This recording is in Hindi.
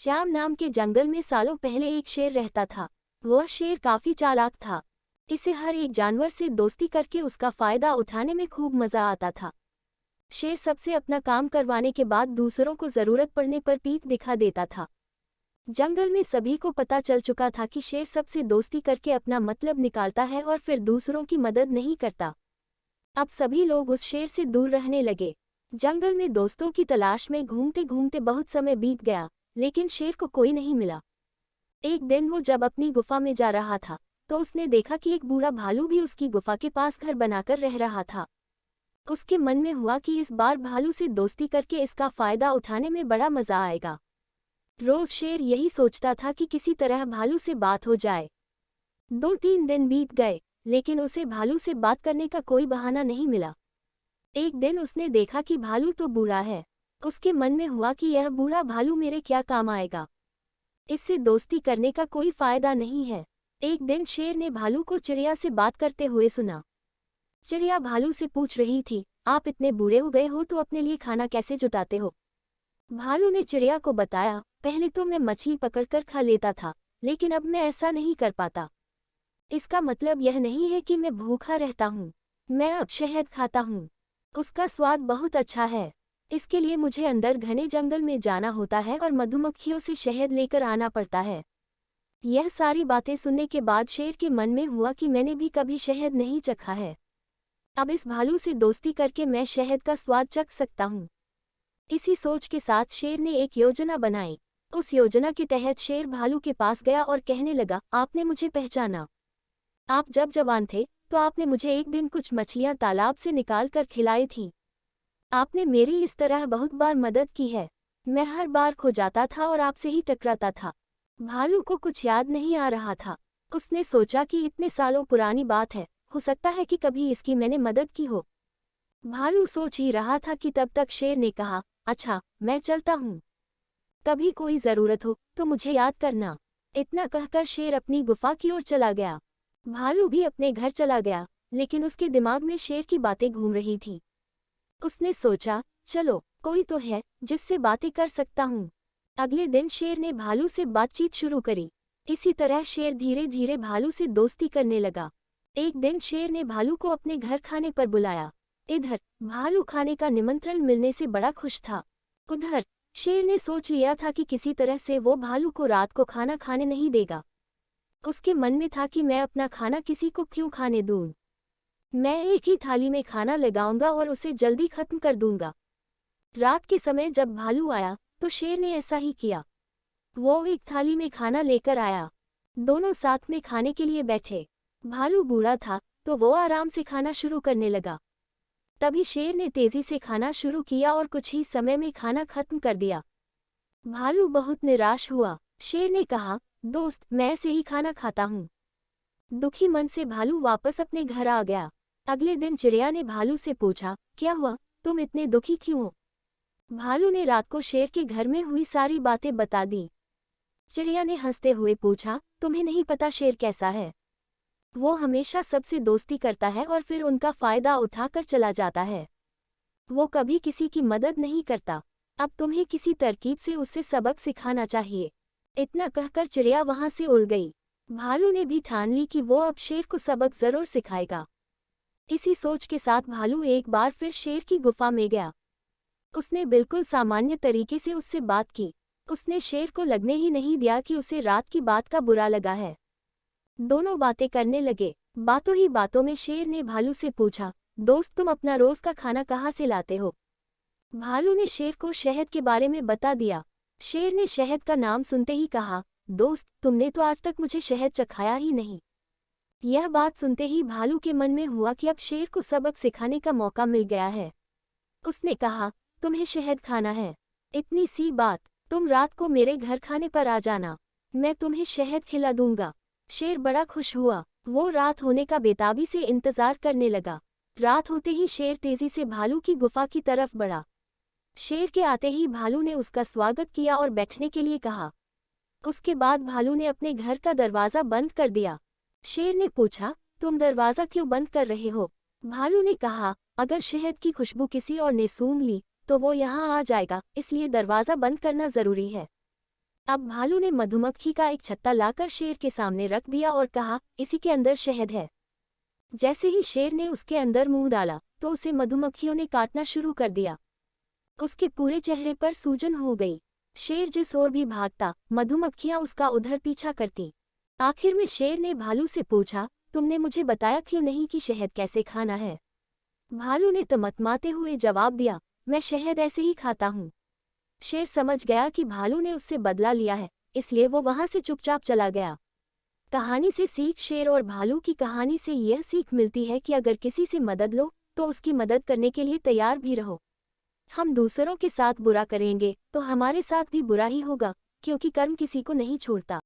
श्याम नाम के जंगल में सालों पहले एक शेर रहता था। वह शेर काफी चालाक था। इसे हर एक जानवर से दोस्ती करके उसका फायदा उठाने में खूब मजा आता था। शेर सबसे अपना काम करवाने के बाद दूसरों को जरूरत पड़ने पर पीठ दिखा देता था। जंगल में सभी को पता चल चुका था कि शेर सबसे दोस्ती करके अपना मतलब निकालता है और फिर दूसरों की मदद नहीं करता। अब सभी लोग उस शेर से दूर रहने लगे। जंगल में दोस्तों की तलाश में घूमते घूमते बहुत समय बीत गया, लेकिन शेर को कोई नहीं मिला। एक दिन वो जब अपनी गुफा में जा रहा था तो उसने देखा कि एक बूढ़ा भालू भी उसकी गुफा के पास घर बनाकर रह रहा था। उसके मन में हुआ कि इस बार भालू से दोस्ती करके इसका फायदा उठाने में बड़ा मजा आएगा। रोज शेर यही सोचता था कि किसी तरह भालू से बात हो जाए। 2-3 दिन बीत गए, लेकिन उसे भालू से बात करने का कोई बहाना नहीं मिला। एक दिन उसने देखा कि भालू तो बूढ़ा है। उसके मन में हुआ कि यह बूढ़ा भालू मेरे क्या काम आएगा, इससे दोस्ती करने का कोई फायदा नहीं है। एक दिन शेर ने भालू को चिड़िया से बात करते हुए सुना। चिड़िया भालू से पूछ रही थी, आप इतने बूढ़े हो गए हो तो अपने लिए खाना कैसे जुटाते हो? भालू ने चिड़िया को बताया, पहले तो मैं मछली पकड़कर खा लेता था, लेकिन अब मैं ऐसा नहीं कर पाता। इसका मतलब यह नहीं है कि मैं भूखा रहता हूँ। मैं अब शहद खाता हूँ। उसका स्वाद बहुत अच्छा है। इसके लिए मुझे अंदर घने जंगल में जाना होता है और मधुमक्खियों से शहद लेकर आना पड़ता है। यह सारी बातें सुनने के बाद शेर के मन में हुआ कि मैंने भी कभी शहद नहीं चखा है। अब इस भालू से दोस्ती करके मैं शहद का स्वाद चख सकता हूँ। इसी सोच के साथ शेर ने एक योजना बनाई। उस योजना के तहत शेर भालू के पास गया और कहने लगा, आपने मुझे पहचाना। आप जब जवान थे तो आपने मुझे एक दिन कुछ मछलियां तालाब से निकाल कर खिलाई थीं। आपने मेरी इस तरह बहुत बार मदद की है। मैं हर बार खो जाता था और आपसे ही टकराता था। भालू को कुछ याद नहीं आ रहा था। उसने सोचा कि इतने सालों पुरानी बात है, हो सकता है कि कभी इसकी मैंने मदद की हो। भालू सोच ही रहा था कि तब तक शेर ने कहा, अच्छा मैं चलता हूँ, कभी कोई जरूरत हो तो मुझे याद करना। इतना कहकर शेर अपनी गुफा की ओर चला गया। भालू भी अपने घर चला गया, लेकिन उसके दिमाग में शेर की बातें घूम रही थीं। उसने सोचा, चलो कोई तो है जिससे बातें कर सकता हूँ। अगले दिन शेर ने भालू से बातचीत शुरू करी। इसी तरह शेर धीरे धीरे भालू से दोस्ती करने लगा। एक दिन शेर ने भालू को अपने घर खाने पर बुलाया। इधर भालू खाने का निमंत्रण मिलने से बड़ा खुश था। उधर शेर ने सोच लिया था कि किसी तरह से वो भालू को रात को खाना खाने नहीं देगा। उसके मन में था कि मैं अपना खाना किसी को क्यों खाने दूं। मैं एक ही थाली में खाना लगाऊंगा और उसे जल्दी खत्म कर दूंगा। रात के समय जब भालू आया तो शेर ने ऐसा ही किया। वो एक थाली में खाना लेकर आया। दोनों साथ में खाने के लिए बैठे। भालू बूढ़ा था तो वो आराम से खाना शुरू करने लगा। तभी शेर ने तेजी से खाना शुरू किया और कुछ ही समय में खाना खत्म कर दिया। भालू बहुत निराश हुआ। शेर ने कहा, दोस्त मैं ऐसे ही खाना खाता हूँ। दुखी मन से भालू वापस अपने घर आ गया। अगले दिन चिड़िया ने भालू से पूछा, क्या हुआ, तुम इतने दुखी क्यों हो? भालू ने रात को शेर के घर में हुई सारी बातें बता दी। चिड़िया ने हंसते हुए पूछा, तुम्हें नहीं पता शेर कैसा है? वो हमेशा सबसे दोस्ती करता है और फिर उनका फायदा उठाकर चला जाता है। वो कभी किसी की मदद नहीं करता। अब तुम्हें किसी तरकीब से उससे सबक सिखाना चाहिए। इतना कहकर चिड़िया वहां से उड़ गई। भालू ने भी ठान ली कि वो अब शेर को सबक जरूर सिखाएगा। इसी सोच के साथ भालू एक बार फिर शेर की गुफा में गया। उसने बिल्कुल सामान्य तरीके से उससे बात की। उसने शेर को लगने ही नहीं दिया कि उसे रात की बात का बुरा लगा है। दोनों बातें करने लगे। बातों ही बातों में शेर ने भालू से पूछा, दोस्त तुम अपना रोज का खाना कहाँ से लाते हो? भालू ने शेर को शहद के बारे में बता दिया। शेर ने शहद का नाम सुनते ही कहा, दोस्त तुमने तो आज तक मुझे शहद चखाया ही नहीं। यह बात सुनते ही भालू के मन में हुआ कि अब शेर को सबक सिखाने का मौका मिल गया है। उसने कहा, तुम्हें शहद खाना है? इतनी सी बात, तुम रात को मेरे घर खाने पर आ जाना, मैं तुम्हें शहद खिला दूंगा। शेर बड़ा खुश हुआ। वो रात होने का बेताबी से इंतजार करने लगा। रात होते ही शेर तेजी से भालू की गुफा की तरफ बढ़ा। शेर के आते ही भालू ने उसका स्वागत किया और बैठने के लिए कहा। उसके बाद भालू ने अपने घर का दरवाज़ा बंद कर दिया। शेर ने पूछा, तुम दरवाज़ा क्यों बंद कर रहे हो? भालू ने कहा, अगर शहद की खुशबू किसी और ने सूंघ ली तो वो यहाँ आ जाएगा, इसलिए दरवाज़ा बंद करना ज़रूरी है। अब भालू ने मधुमक्खी का एक छत्ता लाकर शेर के सामने रख दिया और कहा, इसी के अंदर शहद है। जैसे ही शेर ने उसके अंदर मुंह डाला तो उसे मधुमक्खियों ने काटना शुरू कर दिया। उसके पूरे चेहरे पर सूजन हो गई। शेर जिस ओर भी भागता, मधुमक्खियां उसका उधर पीछा करती। आखिर में शेर ने भालू से पूछा, तुमने मुझे बताया क्यों नहीं कि शहद कैसे खाना है? भालू ने तमतमाते हुए जवाब दिया, मैं शहद ऐसे ही खाता हूँ। शेर समझ गया कि भालू ने उससे बदला लिया है, इसलिए वो वहां से चुपचाप चला गया। कहानी से सीख। शेर और भालू की कहानी से यह सीख मिलती है कि अगर किसी से मदद लो तो उसकी मदद करने के लिए तैयार भी रहो। हम दूसरों के साथ बुरा करेंगे तो हमारे साथ भी बुरा ही होगा, क्योंकि कर्म किसी को नहीं छोड़ता।